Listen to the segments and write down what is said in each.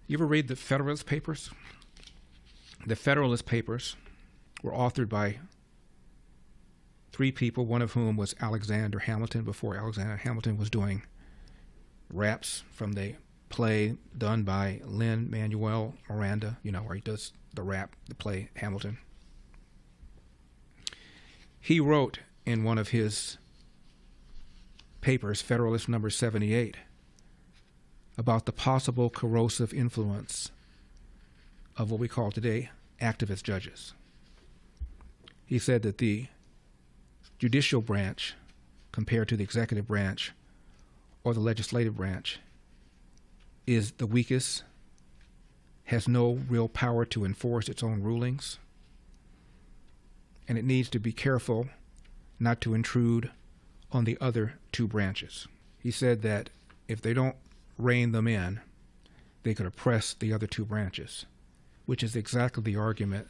You ever read the Federalist Papers? The Federalist Papers were authored by three people, one of whom was Alexander Hamilton, before Alexander Hamilton was doing raps from the play done by Lin-Manuel Miranda, where he does the rap, the play Hamilton. He wrote in one of his papers, Federalist number 78, about the possible corrosive influence of what we call today activist judges. He said that the judicial branch, compared to the executive branch or the legislative branch, is the weakest, has no real power to enforce its own rulings, and it needs to be careful not to intrude on the other two branches. He said that if they don't rein them in, they could oppress the other two branches, which is exactly the argument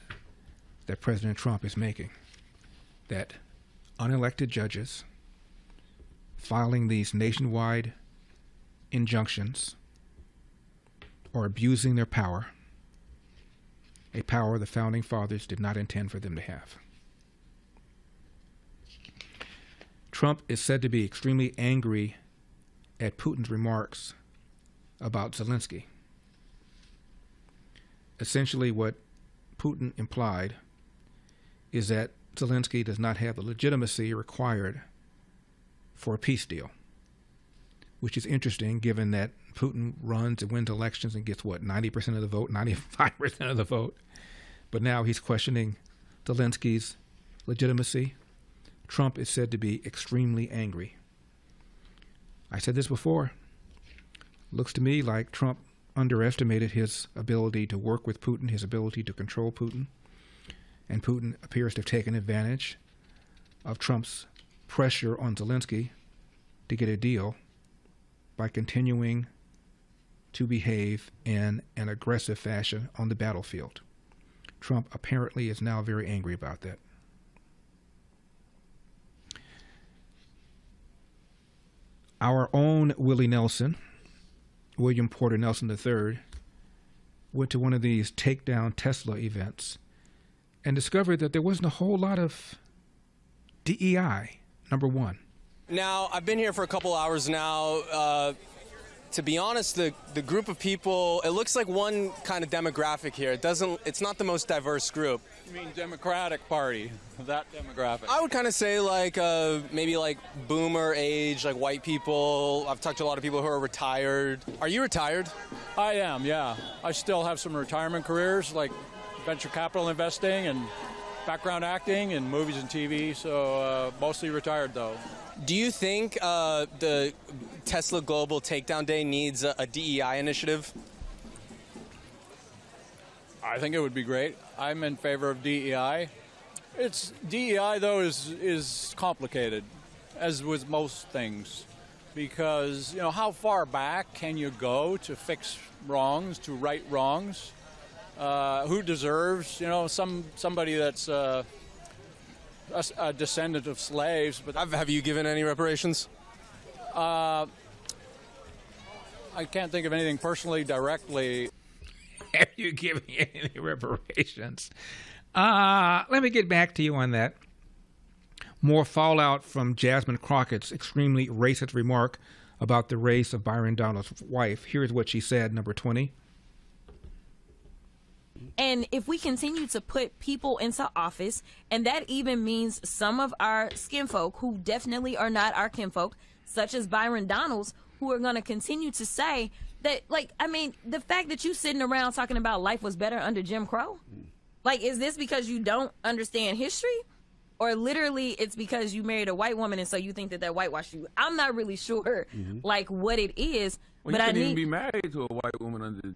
that President Trump is making, that unelected judges filing these nationwide injunctions are abusing their power, a power the Founding Fathers did not intend for them to have. Trump is said to be extremely angry at Putin's remarks about Zelensky. Essentially, what Putin implied is that Zelensky does not have the legitimacy required for a peace deal, which is interesting given that Putin runs and wins elections and gets, 90% of the vote, 95% of the vote. But now he's questioning Zelensky's legitimacy. Trump is said to be extremely angry. I said this before. Looks to me like Trump underestimated his ability to work with Putin, his ability to control Putin. And Putin appears to have taken advantage of Trump's pressure on Zelensky to get a deal by continuing to behave in an aggressive fashion on the battlefield. Trump apparently is now very angry about that. Our own Willie Nelson, William Porter Nelson III, went to one of these takedown Tesla events and discovered that there wasn't a whole lot of DEI, number one. Now, I've been here for a couple hours now. To be honest, the group of people, it looks like one kind of demographic here. It's not the most diverse group. You mean Democratic Party, that demographic? I would kind of say maybe like boomer age, like white people. I've talked to a lot of people who are retired. Are you retired? I am, yeah. I still have some retirement careers, like venture capital investing and background acting and movies and TV, so mostly retired though. Do you think the Tesla Global Takedown Day needs a DEI initiative? I think it would be great. I'm in favor of DEI. DEI though is complicated, as with most things, because how far back can you go to fix wrongs, to right wrongs? Who deserves somebody that's a descendant of slaves? But have you given any reparations? I can't think of anything personally directly. Have you given any reparations? Let me get back to you on that. More fallout from Jasmine Crockett's extremely racist remark about the race of Byron Donald's wife. Here's what she said, number 20. And if we continue to put people into office, and that even means some of our skinfolk who definitely are not our kinfolk, such as Byron Donalds, who are going to continue to say that, the fact that you sitting around talking about life was better under Jim Crow, is this because you don't understand history? Or literally it's because you married a white woman and so you think that whitewashed you? I'm not really sure, what it is. Well, but you I couldn't need even be married to a white woman under Jim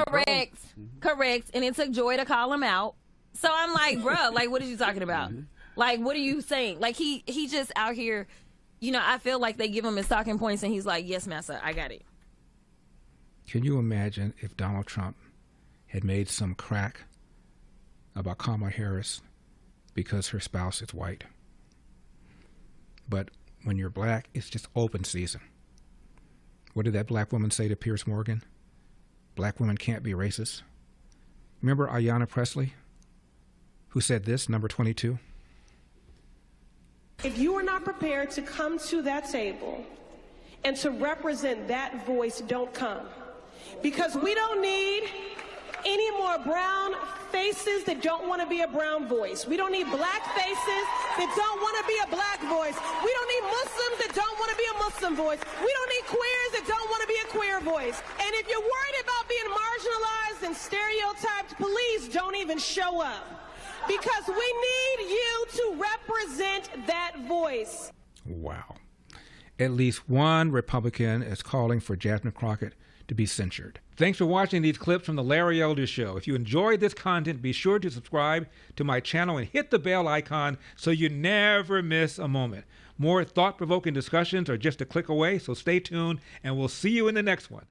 Correct. Crow. Correct. And it took Joy to call him out. So I'm like, bruh, what are you talking about? What are you saying? He just out here, I feel like they give him his talking points and he's like, yes, massa, I got it. Can you imagine if Donald Trump had made some crack about Kamala Harris because her spouse is white? But when you're black, it's just open season. What did that black woman say to Piers Morgan? black women can't be racist. Remember Ayanna Pressley, who said this, number 22? If you are not prepared to come to that table and to represent that voice, don't come. Because we don't need any more brown faces that don't want to be a brown voice. We don't need black faces that don't want to be a black voice. We don't need Muslims that don't want to be a Muslim voice. We don't need queers that don't want to be a queer voice. And if you're worried about being marginalized and stereotyped, please don't even show up. Because we need you to represent that voice. Wow. At least one Republican is calling for Jasmine Crockett to be censured. Thanks for watching these clips from The Larry Elder Show. If you enjoyed this content, be sure to subscribe to my channel and hit the bell icon so you never miss a moment. More thought-provoking discussions are just a click away, so stay tuned, and we'll see you in the next one.